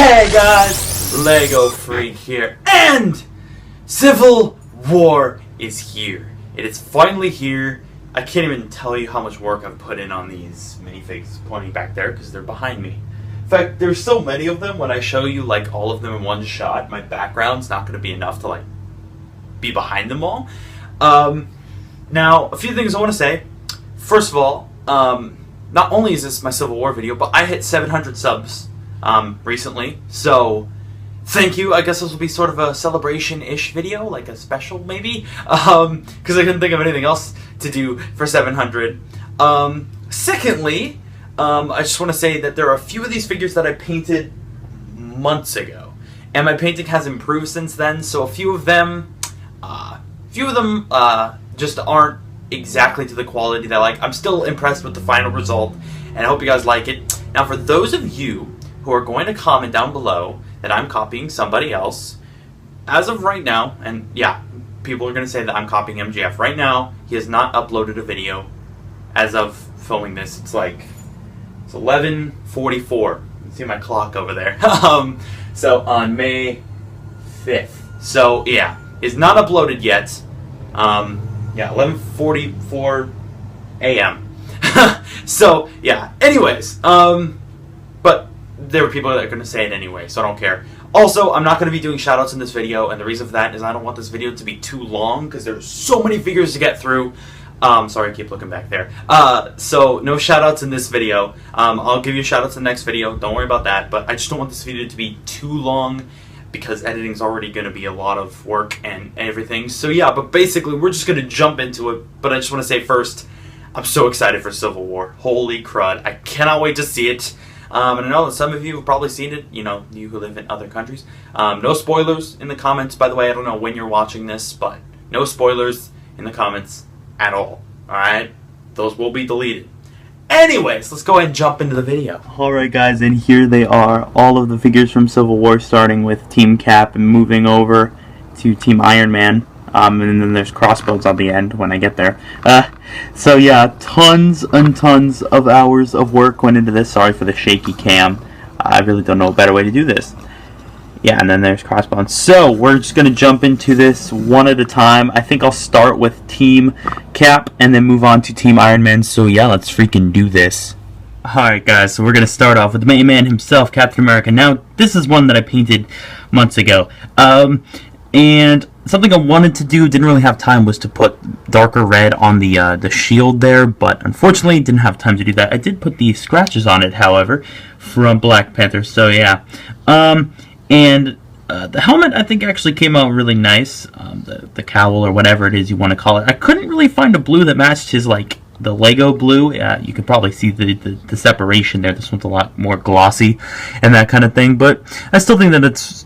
Hey guys, Lego Freak here, and Civil War is here. It is finally here. I can't even tell you how much work I've put in on these minifigs pointing back there because they're behind me. In fact, there's so many of them. When I show you like all of them in one shot, my background's not going to be enough to like be behind them all. Now, a few things I want to say. First of all, not only is this my Civil War video, but I hit 700 subs recently, so thank you. I guess this will be sort of a celebration-ish video, like a special maybe, because I couldn't think of anything else to do for 700. Secondly, I just want to say that there are a few of these figures that I painted months ago, and my painting has improved since then, so a few of them just aren't exactly to the quality that I like. I'm still impressed with the final result, and I hope you guys like it. Now, for those of you who are going to comment down below that I'm copying somebody else, as of right now, and yeah, people are going to say that I'm copying MJF. Right now, he has not uploaded a video as of filming this. It's 11:44. You can see my clock over there. So on May 5th. So yeah, it's not uploaded yet. Yeah, 11:44 a.m. So yeah. Anyways, but there were people that are going to say it anyway, so I don't care. Also, I'm not going to be doing shoutouts in this video, and the reason for that is I don't want this video to be too long because there's so many figures to get through. Sorry, I keep looking back there. So no shoutouts in this video. I'll give you shoutouts in the next video. Don't worry about that. But I just don't want this video to be too long because editing is already going to be a lot of work and everything. So yeah, but basically we're just going to jump into it. But I just want to say first, I'm so excited for Civil War. Holy crud. I cannot wait to see it. And I know that some of you have probably seen it, you who live in other countries. No spoilers in the comments, by the way. I don't know when you're watching this, but no spoilers in the comments at all. Alright? Those will be deleted. Anyways, let's go ahead and jump into the video. Alright guys, and here they are. All of the figures from Civil War, starting with Team Cap and moving over to Team Iron Man. And then there's Crossbones on the end when I get there. So yeah, tons and tons of hours of work went into this. Sorry for the shaky cam. I really don't know a better way to do this. Yeah, and then there's Crossbones. So we're just going to jump into this one at a time. I think I'll start with Team Cap and then move on to Team Iron Man. So yeah, let's freaking do this. Alright guys, so we're going to start off with the main man himself, Captain America. Now, this is one that I painted months ago. And something I wanted to do, didn't really have time, was to put darker red on the shield there, but unfortunately didn't have time to do that. I did put the scratches on it, however, from Black Panther, so yeah. And the helmet, I think, actually came out really nice, the cowl or whatever it is you want to call it. I couldn't really find a blue that matched his, the Lego blue. You could probably see the separation there. This one's a lot more glossy and that kind of thing, but I still think that it's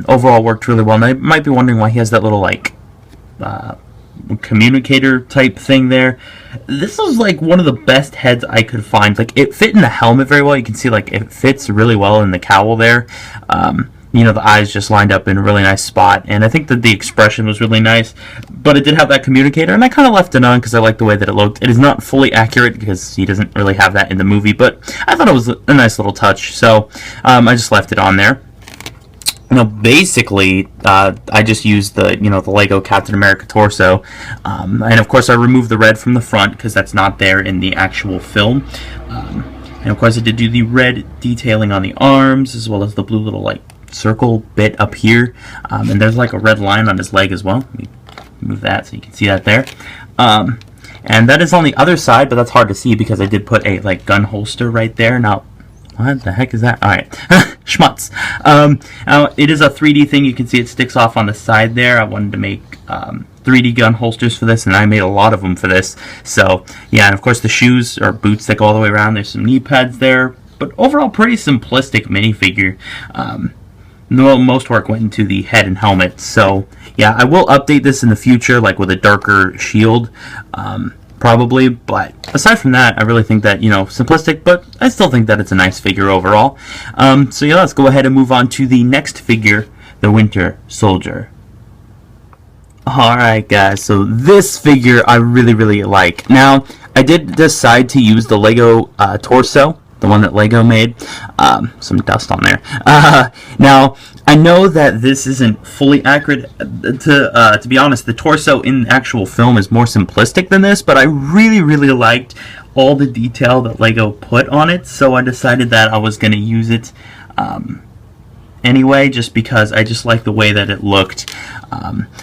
overall worked really well. And I might be wondering why he has that little communicator type thing there. This was one of the best heads I could find. It fit in the helmet very well. You can see it fits really well in the cowl there. The eyes just lined up in a really nice spot, and I think that the expression was really nice, but it did have that communicator, and I kind of left it on because I liked the way that it looked. It is not fully accurate because he doesn't really have that in the movie, but I thought it was a nice little touch, so I just left it on there. Now, basically, I just used the Lego Captain America torso, and of course I removed the red from the front because that's not there in the actual film, and of course I did do the red detailing on the arms as well as the blue little circle bit up here, and there's a red line on his leg as well. Let me move that so you can see that there, and that is on the other side, but that's hard to see because I did put a gun holster right there. Now, what the heck is that? Alright, schmutz. It is a 3D thing. You can see it sticks off on the side there. I wanted to make 3D gun holsters for this, and I made a lot of them for this. So yeah, and of course the shoes or boots that go all the way around. There's some knee pads there, but overall pretty simplistic minifigure. Most work went into the head and helmet, so yeah, I will update this in the future, with a darker shield, probably, but aside from that, I really think that, simplistic, but I still think that it's a nice figure overall. So yeah, let's go ahead and move on to the next figure, the Winter Soldier. Alright guys, so this figure I really like. Now, I did decide to use the Lego torso the one that Lego made. Some dust on there. Now, I know that this isn't fully accurate. To be honest, the torso in the actual film is more simplistic than this, but I really liked all the detail that Lego put on it, so I decided that I was going to use it anyway, just because I just like the way that it looked.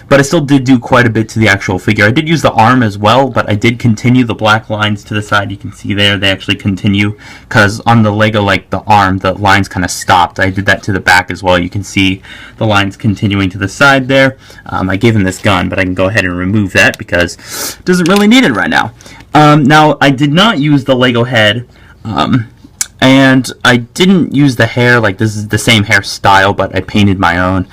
But I still did do quite a bit to the actual figure. I did use the arm as well, but I did continue the black lines to the side. You can see there, they actually continue, because on the Lego, like the arm, the lines kind of stopped. I did that to the back as well. You can see the lines continuing to the side there. I gave him this gun, but I can go ahead and remove that because it doesn't really need it right now. Now, I did not use the Lego head. And I didn't use the hair, like this is the same hairstyle, but I painted my own.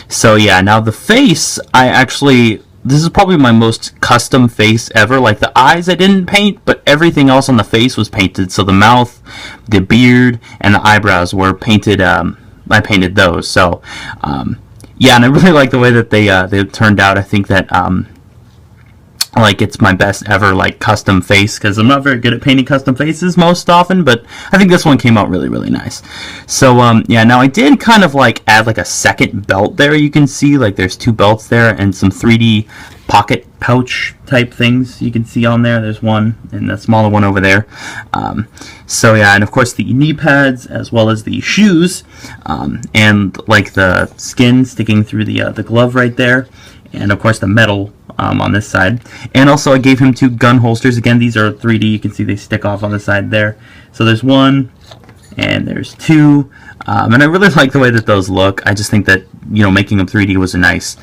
So yeah, now the face, this is probably my most custom face ever. Like the eyes I didn't paint, but everything else on the face was painted. So the mouth, the beard, and the eyebrows were painted, I painted those. So, yeah, and I really like the way that they turned out. I think that, like it's my best ever like custom face, because I'm not very good at painting custom faces most often, but I think this one came out really nice. So yeah, now I did kind of like add like a second belt there. You can see like there's two belts there and some 3D pocket pouch type things you can see on there. There's one and the smaller one over there. So yeah, and of course the knee pads as well as the shoes, and like the skin sticking through the glove right there, and of course the metal on this side. And also I gave him two gun holsters. Again, these are 3D. You can see they stick off on the side there. So there's one and there's two. And I really like the way that those look. I just think that, you know, making them 3D was a nice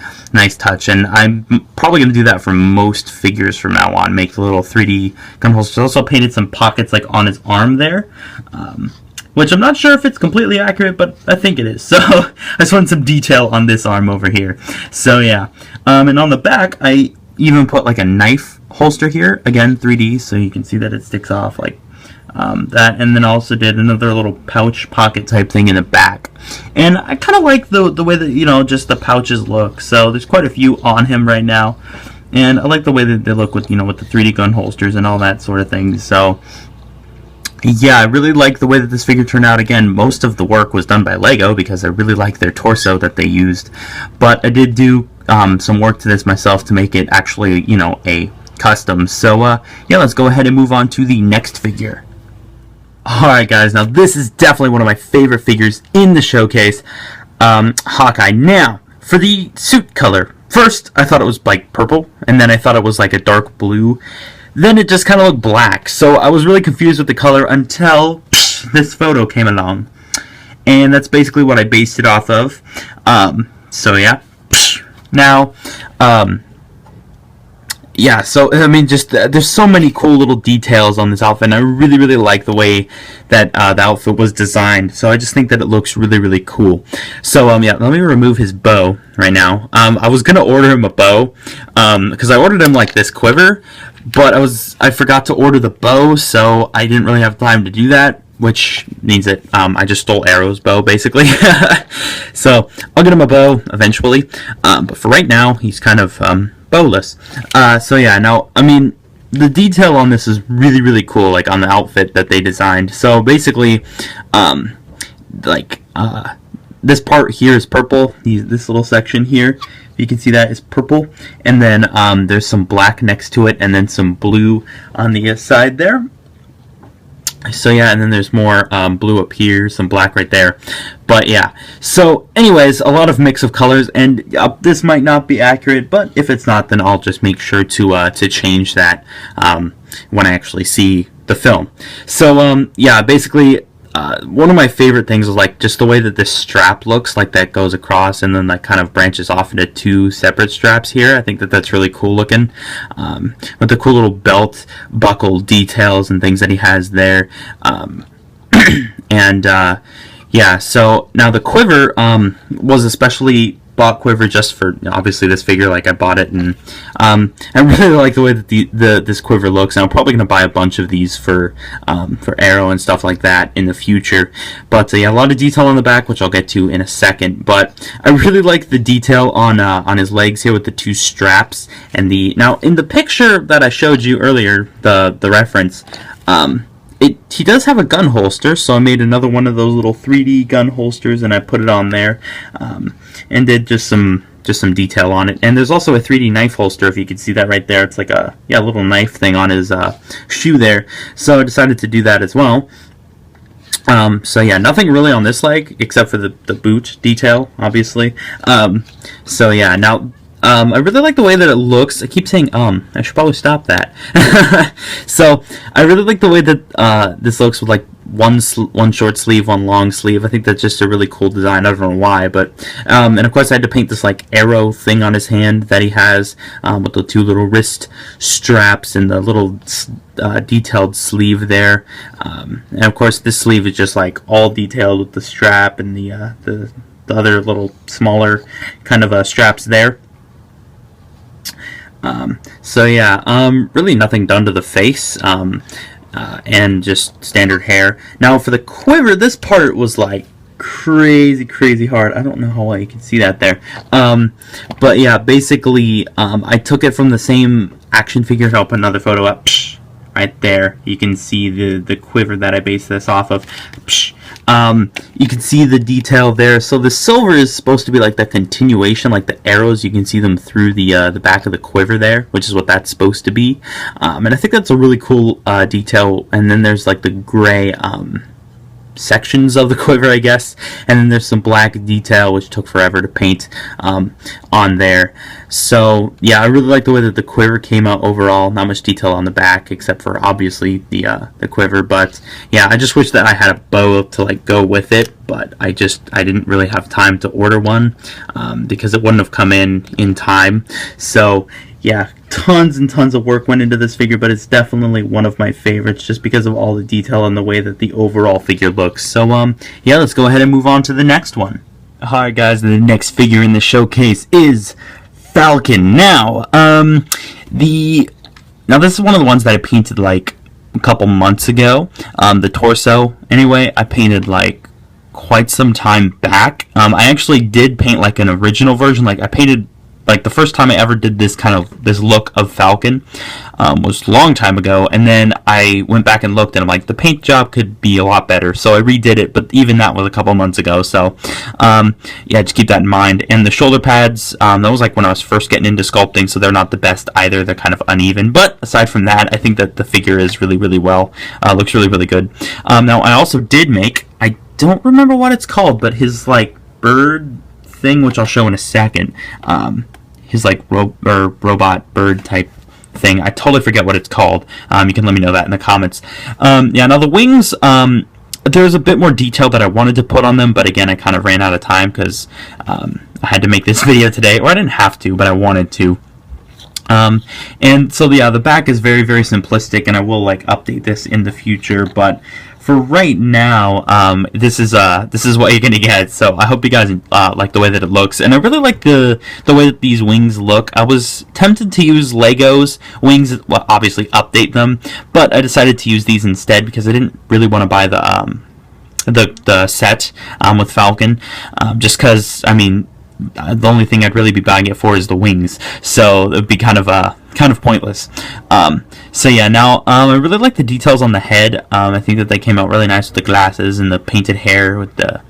touch. And I'm probably going to do that for most figures from now on. Make the little 3D gun holsters. I also painted some pockets like on his arm there. Which I'm not sure if it's completely accurate, but I think it is. So I just wanted some detail on this arm over here. So yeah. And on the back, I even put like a knife holster here. Again, 3D, so you can see that it sticks off like that. And then also did another little pouch pocket type thing in the back. And I kind of like the way that, you know, just the pouches look. So there's quite a few on him right now. And I like the way that they look with, you know, with the 3D gun holsters and all that sort of thing. So yeah, I really like the way that this figure turned out. Again, most of the work was done by Lego because I really like their torso that they used. But I did do some work to this myself to make it actually, you know, a custom. So yeah, let's go ahead and move on to the next figure. Alright guys, now this is definitely one of my favorite figures in the showcase, Hawkeye. Now, for the suit color, first I thought it was like purple, and then I thought it was like a dark blue. Then it just kind of looked black, so I was really confused with the color until this photo came along. And that's basically what I based it off of. So yeah. Now, yeah, so I mean, just there's so many cool little details on this outfit, and I really like the way that the outfit was designed. So I just think that it looks really cool. So yeah, let me remove his bow right now. I was gonna order him a bow because I ordered him like this quiver, but I forgot to order the bow, so I didn't really have time to do that, which means that I just stole Arrow's bow, basically. So I'll get him a bow eventually, but for right now, he's kind of bowless. So yeah, now, I mean, the detail on this is really cool, like on the outfit that they designed. So basically, this part here is purple. This little section here, you can see that is purple, and then there's some black next to it, and then some blue on the side there. So yeah, and then there's more blue up here, some black right there. But yeah, so anyways, a lot of mix of colors, and this might not be accurate, but if it's not, then I'll just make sure to change that when I actually see the film. So yeah, basically, one of my favorite things is like just the way that this strap looks, like that goes across and then like kind of branches off into two separate straps here. I think that that's really cool looking, with the cool little belt buckle details and things that he has there. And yeah, so now the quiver was especially bought quiver just for obviously this figure. Like I bought it, and I really like the way that this quiver looks, and I'm probably gonna buy a bunch of these for Arrow and stuff like that in the future. But yeah, a lot of detail on the back, which I'll get to in a second. But I really like the detail on his legs here with the two straps and now in the picture that I showed you earlier, the reference, he does have a gun holster, so I made another one of those little 3D gun holsters, and I put it on there, and did just some detail on it. And there's also a 3D knife holster, if you can see that right there. It's like a little knife thing on his shoe there. So I decided to do that as well. So yeah, nothing really on this leg except for the boot detail, obviously. So yeah, now I really like the way that it looks. I keep saying I should probably stop that. So I really like the way that this looks with like one short sleeve, one long sleeve. I think that's just a really cool design. I don't know why, but and of course I had to paint this like arrow thing on his hand that he has, with the two little wrist straps and the little detailed sleeve there. And of course this sleeve is just like all detailed with the strap and the other little smaller kind of straps there. So yeah, really nothing done to the face. And just standard hair. Now for the quiver, this part was like crazy hard. I don't know how well you can see that there. But yeah, basically, I took it from the same action figure. I'll put another photo up. Right there, you can see the quiver that I based this off of. You can see the detail there. So the silver is supposed to be like the continuation, like the arrows. You can see them through the back of the quiver there, which is what that's supposed to be. And I think that's a really cool detail. And then there's like the gray sections of the quiver, I guess, and then there's some black detail which took forever to paint on there. So yeah, I really like the way that the quiver came out overall. Not much detail on the back except for obviously the quiver, but yeah, I just wish that I had a bow to like go with it, but I didn't really have time to order one because it wouldn't have come in time. So yeah, tons and tons of work went into this figure, but it's definitely one of my favorites just because of all the detail and the way that the overall figure looks. So yeah, let's go ahead and move on to the next one. Alright guys, the next figure in the showcase is Falcon. Now, this is one of the ones that I painted like a couple months ago. The torso, anyway, I painted like quite some time back. I actually did paint like an original version. Like I painted, like the first time I ever did this look of Falcon was a long time ago, and then I went back and looked and I'm like, the paint job could be a lot better, so I redid it, but even that was a couple months ago. So yeah, just keep that in mind. And the shoulder pads, that was like when I was first getting into sculpting, so they're not the best either. They're kind of uneven, but aside from that, I think that the figure is really well, looks really good. Now I also did make, I don't remember what it's called, but his like bird thing, which I'll show in a second, his like robot bird type thing. I totally forget what it's called. You can let me know that in the comments. Yeah, now the wings, there's a bit more detail that I wanted to put on them, but again, I kind of ran out of time because I had to make this video today, or I didn't have to, but I wanted to. And so yeah, the back is very simplistic, and I will like update this in the future, but for right now, this is what you're gonna get. So I hope you guys like the way that it looks, and I really like the way that these wings look. I was tempted to use Legos wings, well, obviously update them, but I decided to use these instead because I didn't really want to buy the set with Falcon, just because I mean, the only thing I'd really be buying it for is the wings, so it would be kind of pointless. So yeah, now I really like the details on the head. I think that they came out really nice with the glasses and the painted hair with the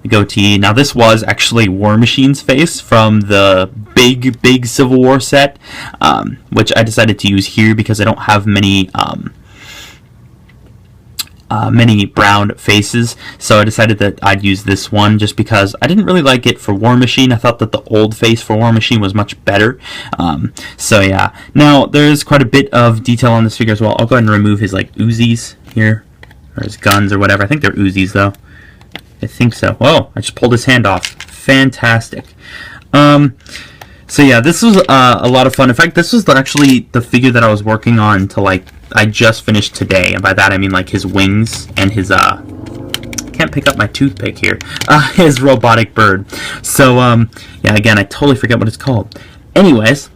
goatee. Now this was actually War Machine's face from the big Civil War set, which I decided to use here because I don't have many brown faces, so I decided that I'd use this one just because I didn't really like it for War Machine. I thought that the old face for War Machine was much better. So yeah, now there's quite a bit of detail on this figure as well. I'll go ahead and remove his like Uzis here, or his guns or whatever. I think they're Uzis though. I think so. Whoa, I just pulled his hand off. Fantastic. So yeah, this was a lot of fun. In fact, this was actually the figure that I was working on to like, I just finished today, and by that I mean like his wings and his can't pick up my toothpick here, his robotic bird. So yeah, again, I totally forget what it's called. Anyways,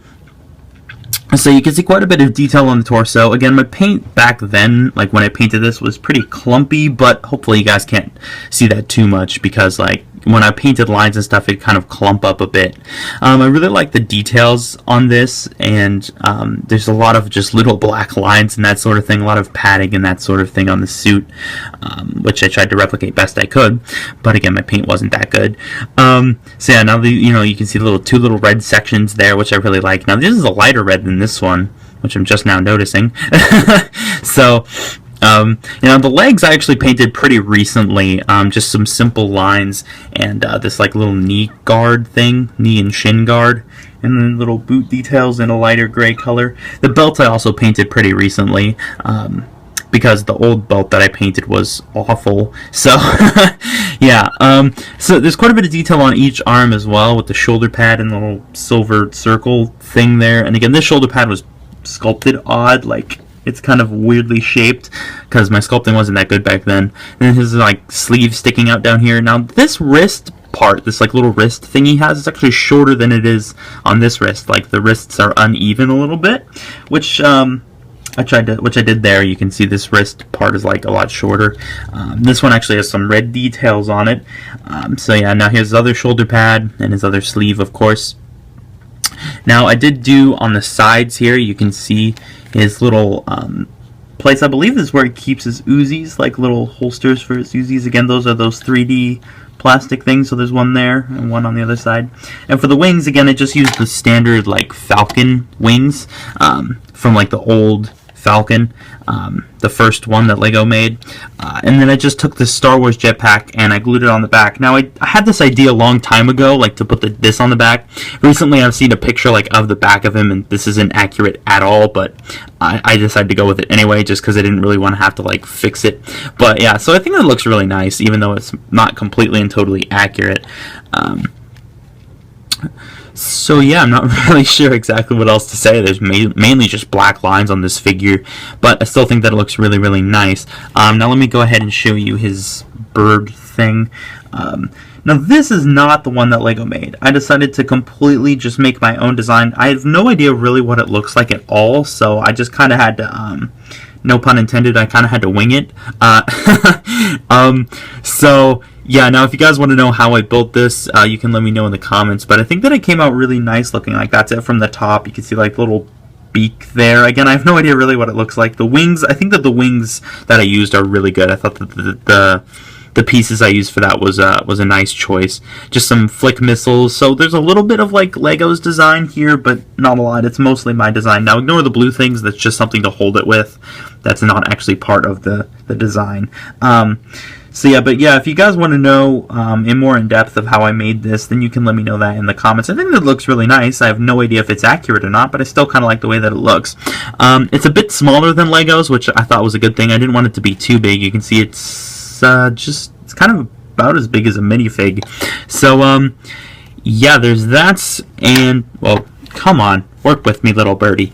so you can see quite a bit of detail on the torso. Again, my paint back then, like when I painted this, was pretty clumpy, but hopefully you guys can't see that too much because like when I painted lines and stuff, it kind of clump up a bit. I really like the details on this, and there's a lot of just little black lines and that sort of thing, a lot of padding and that sort of thing on the suit, which I tried to replicate best I could, but again, my paint wasn't that good. So yeah, now you can see the two little red sections there, which I really like. Now this is a lighter red than this one, which I'm just now noticing. So the legs I actually painted pretty recently, just some simple lines and this like little knee guard thing, knee and shin guard, and then little boot details in a lighter gray color. The belt I also painted pretty recently, because the old belt that I painted was awful. So yeah, so there's quite a bit of detail on each arm as well, with the shoulder pad and the little silver circle thing there. And again, this shoulder pad was sculpted odd, like it's kind of weirdly shaped because my sculpting wasn't that good back then. And then his like sleeve sticking out down here. Now this wrist part, this like little wrist thing he has, is actually shorter than it is on this wrist. Like the wrists are uneven a little bit, which I did there. You can see this wrist part is like a lot shorter. This one actually has some red details on it. So yeah, now here's his other shoulder pad and his other sleeve, of course. Now I did do on the sides here, you can see his little place. I believe this is where he keeps his Uzis, like little holsters for his Uzis. Again, those are those 3D plastic things, so there's one there and one on the other side. And for the wings, again, I just used the standard like Falcon wings from like the old Falcon, the first one that Lego made, and then I just took this Star Wars jetpack and I glued it on the back. Now I had this idea a long time ago, like to put this on the back. Recently I've seen a picture like of the back of him, and this isn't accurate at all, but I decided to go with it anyway, just because I didn't really want to have to like fix it. But yeah, so I think it looks really nice, even though it's not completely and totally accurate. So yeah, I'm not really sure exactly what else to say. There's mainly just black lines on this figure, but I still think that it looks really, really nice. Now let me go ahead and show you his bird thing. Now this is not the one that Lego made. I decided to completely just make my own design. I have no idea really what it looks like at all, so I just kind of had to, no pun intended, I kind of had to wing it. So yeah, now if you guys want to know how I built this, you can let me know in the comments, but I think that it came out really nice looking. Like that's it from the top. You can see like little beak there. Again, I have no idea really what it looks like. The wings, I think that the wings that I used are really good. I thought that the pieces I used for that was a nice choice. Just some flick missiles. So there's a little bit of like Lego's design here, but not a lot. It's mostly my design. Now ignore the blue things. That's just something to hold it with. That's not actually part of the design. So yeah, but yeah, if you guys want to know in more in depth of how I made this, then you can let me know that in the comments. I think it looks really nice. I have no idea if it's accurate or not, but I still kind of like the way that it looks. It's a bit smaller than Lego's, which I thought was a good thing. I didn't want it to be too big. You can see it's kind of about as big as a minifig. So yeah, there's that, and well, come on, work with me, little birdie.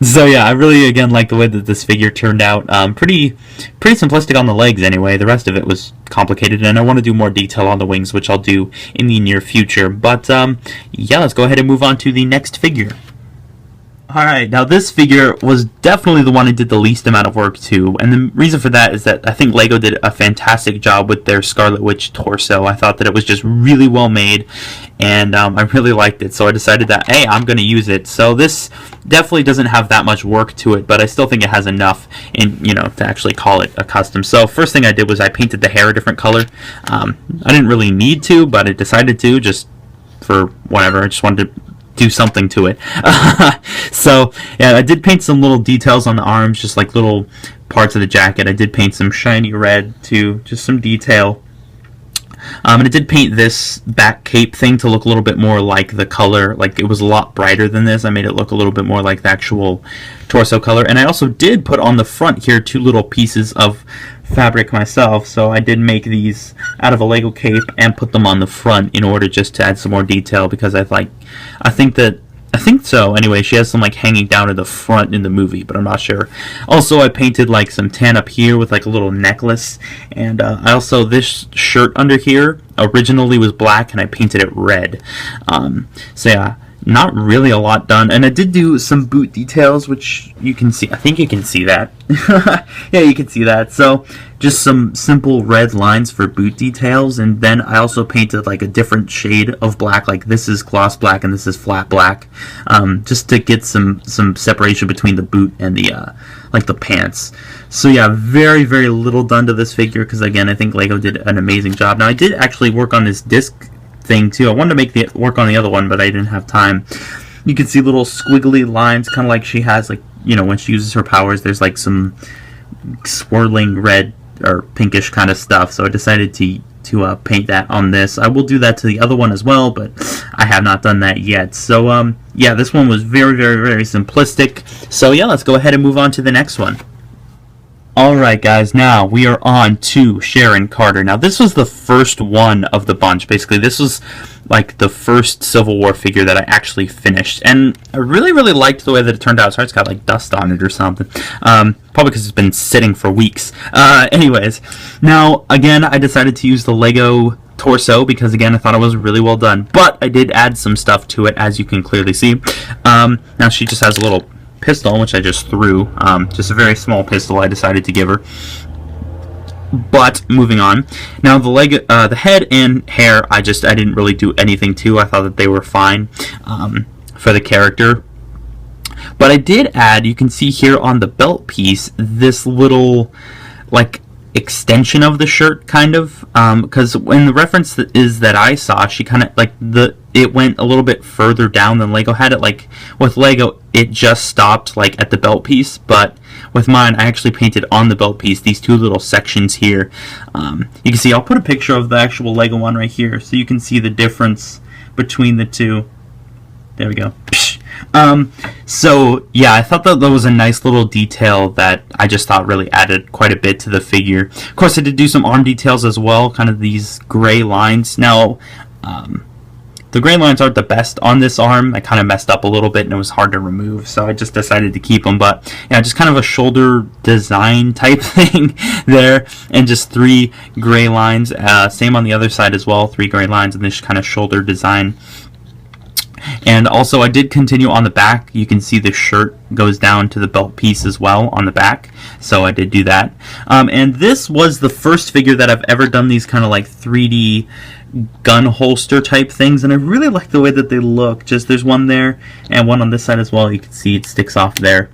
So yeah, I really again like the way that this figure turned out. Pretty simplistic on the legs anyway. The rest of it was complicated, and I want to do more detail on the wings, which I'll do in the near future. But yeah, let's go ahead and move on to the next figure. Alright, now this figure was definitely the one I did the least amount of work to, and the reason for that is that I think Lego did a fantastic job with their Scarlet Witch torso. I thought that it was just really well made, and I really liked it, so I decided that, hey, I'm going to use it. So this definitely doesn't have that much work to it, but I still think it has enough to actually call it a custom. So first thing I did was I painted the hair a different color. I didn't really need to, but I decided to, just for whatever. I just wanted to do something to it. So yeah, I did paint some little details on the arms, just like little parts of the jacket. I did paint some shiny red too, just some detail. And I did paint this back cape thing to look a little bit more like the color, like it was a lot brighter than this. I made it look a little bit more like the actual torso color. And I also did put on the front here 2 little pieces of fabric myself, so I did make these out of a Lego cape and put them on the front in order just to add some more detail, because I think so. Anyway, she has some like hanging down at the front in the movie, but I'm not sure. Also, I painted like some tan up here with like a little necklace, and I also, this shirt under here originally was black and I painted it red. So yeah, not really a lot done. And I did do some boot details, which you can see. I think you can see that. Yeah, you can see that. So just some simple red lines for boot details, and then I also painted like a different shade of black, like this is gloss black and this is flat black, just to get some separation between the boot and the like the pants. So yeah, very little done to this figure, because again, I think Lego did an amazing job. Now I did actually work on this disc thing too. I wanted to make the work on the other one, but I didn't have time. You can see little squiggly lines, kind of like she has, like, you know, when she uses her powers, there's like some swirling red or pinkish kind of stuff. So I decided to paint that on this. I will do that to the other one as well, but I have not done that yet. So yeah, this one was very simplistic. So yeah, let's go ahead and move on to the next one. Alright guys, now we are on to Sharon Carter. Now this was the first one of the bunch. Basically, this was like the first Civil War figure that I actually finished. And I really liked the way that it turned out. Sorry, it's got like dust on it or something. Probably because it's been sitting for weeks. Anyways, now again, I decided to use the Lego torso because again, I thought it was really well done. But I did add some stuff to it, as you can clearly see. Now she just has a little pistol, which I just threw, just a very small pistol I decided to give her. But moving on, now the leg, the head and hair, I didn't really do anything to. I thought that they were fine for the character. But I did add, you can see here on the belt piece, this little like extension of the shirt, kind of, because when the reference is that I saw, she kind of like it went a little bit further down than Lego had it. Like with Lego, it just stopped like at the belt piece, but with mine, I actually painted on the belt piece these two little sections here. You can see, I'll put a picture of the actual Lego one right here, so you can see the difference between the two. There we go. So yeah, I thought that was a nice little detail that I just thought really added quite a bit to the figure. Of course, I did do some arm details as well, kind of these gray lines. Now, the gray lines aren't the best on this arm. I kind of messed up a little bit and it was hard to remove, so I just decided to keep them. But yeah, just kind of a shoulder design type thing there, and just 3 gray lines. Same on the other side as well, 3 gray lines and this kind of shoulder design. And also I did continue on the back. You can see the shirt goes down to the belt piece as well on the back, so I did do that. And this was the first figure that I've ever done these kind of like 3D gun holster type things, and I really like the way that they look. Just there's one there and one on this side as well. You can see it sticks off there.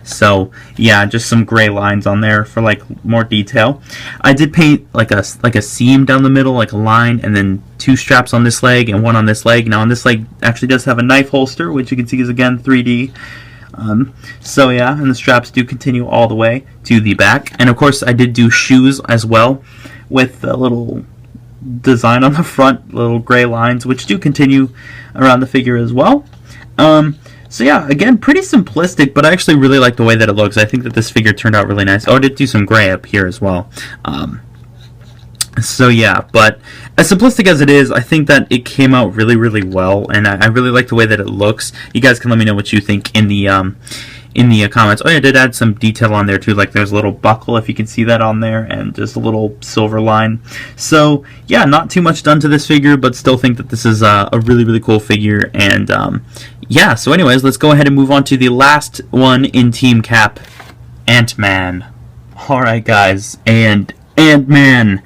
So yeah, just some gray lines on there for like more detail. I did paint like a seam down the middle, like a line, and then 2 straps on this leg and 1 on this leg. Now on this leg actually does have a knife holster, which you can see is again 3D. So yeah, and the straps do continue all the way to the back. And of course I did do shoes as well, with a little design on the front, little gray lines, which do continue around the figure as well. So yeah, again, pretty simplistic, but I actually really like the way that it looks. I think that this figure turned out really nice. Oh, I did do some gray up here as well. So yeah, but as simplistic as it is, I think that it came out really well, and I really like the way that it looks. You guys can let me know what you think in the comments. Oh yeah, I did add some detail on there too, like there's a little buckle, if you can see that on there, and just a little silver line. So yeah, not too much done to this figure, but still think that this is a really cool figure. And yeah, so anyways, let's go ahead and move on to the last one in Team Cap, Ant-Man. Alright guys, and Ant-Man.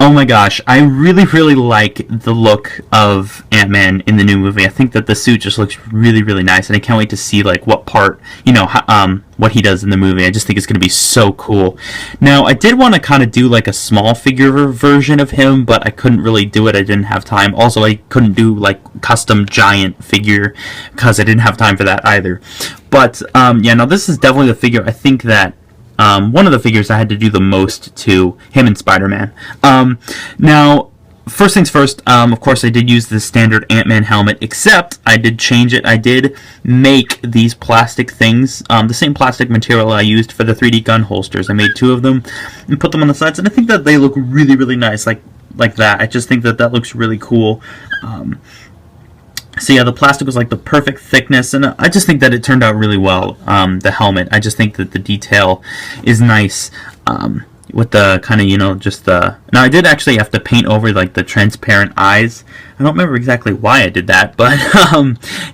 Oh my gosh, I really like the look of Ant-Man in the new movie. I think that the suit just looks really nice, and I can't wait to see like what part, you know, what he does in the movie. I just think it's going to be so cool. Now, I did want to kind of do like a small figure version of him, but I couldn't really do it. I didn't have time. Also, I couldn't do like custom giant figure because I didn't have time for that either. But yeah, now this is definitely the figure I think that one of the figures I had to do the most to, him and Spider-Man. Now, first things first, of course I did use the standard Ant-Man helmet, except I did change it. I did make these plastic things, the same plastic material I used for the 3D gun holsters. I made 2 of them and put them on the sides, and I think that they look really nice, like that. I just think that that looks really cool. So yeah, the plastic was like the perfect thickness, and I just think that it turned out really well, the helmet. I just think that the detail is nice. with the kind of, just the... Now, I did actually have to paint over, like, the transparent eyes. I don't remember exactly why I did that, but,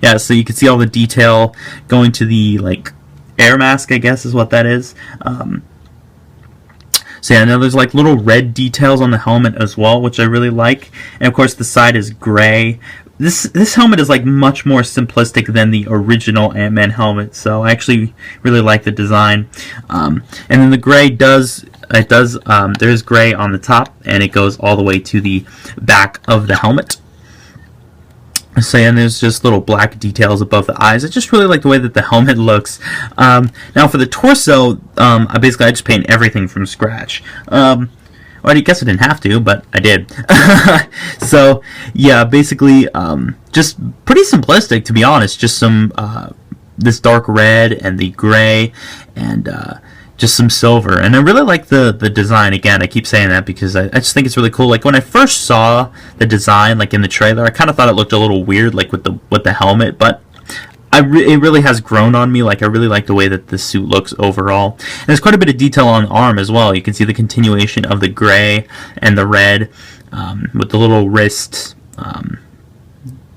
yeah, so you can see all the detail going to the, like, air mask, I guess is what that is. So yeah, now there's like little red details on the helmet as well, which I really like. And of course the side is gray. This helmet is like much more simplistic than the original Ant-Man helmet, so I actually really like the design. And then the gray there's gray on the top, and it goes all the way to the back of the helmet. So yeah, and there's just little black details above the eyes. I just really like the way that the helmet looks. Now for the torso, I just paint everything from scratch. Well, I guess I didn't have to, but I did. So yeah, basically, just pretty simplistic, to be honest. Just some this dark red and the gray, and just some silver. And I really like the design. Again, I keep saying that because I just think it's really cool. Like when I first saw the design, like in the trailer, I kind of thought it looked a little weird, like with the helmet, but it really has grown on me. Like I really like the way that the suit looks overall. And there's quite a bit of detail on the arm as well. You can see the continuation of the gray and the red, with the little wrist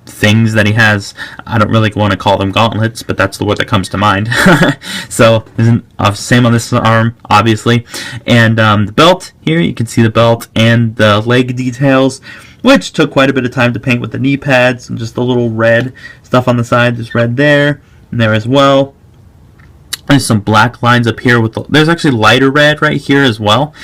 things that he has. I don't really want to call them gauntlets, but that's the word that comes to mind. So same on this arm, obviously. And the belt here, you can see the belt and the leg details, which took quite a bit of time to paint with the knee pads and just the little red stuff on the side. There's red there and there as well. There's some black lines up here there's actually lighter red right here as well.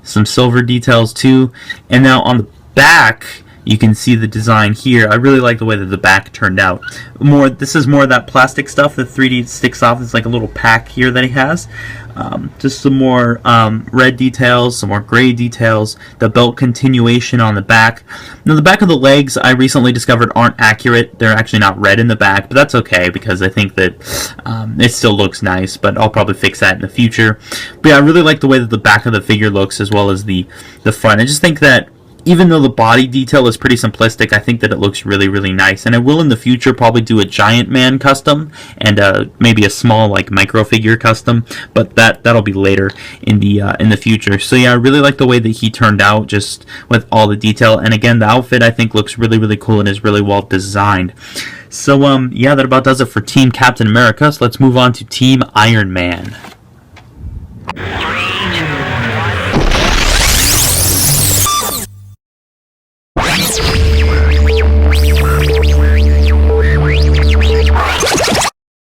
Some silver details too. And now on the back, you can see the design here. I really like the way that the back turned out. This is more of that plastic stuff. The 3D sticks off. It's like a little pack here that he has. Just some more red details, some more gray details. The belt continuation on the back. Now the back of the legs, I recently discovered, aren't accurate. They're actually not red in the back, but that's okay because I think that it still looks nice, but I'll probably fix that in the future. But yeah, I really like the way that the back of the figure looks as well as the front. I just think that even though the body detail is pretty simplistic, I think that it looks really, really nice. And I will in the future probably do a Giant Man custom and maybe a small like micro figure custom, but that'll be later in the future. So yeah, I really like the way that he turned out, just with all the detail. And again, the outfit I think looks really, really cool and is really well designed. So yeah, that about does it for Team Captain America. So let's move on to Team Iron Man.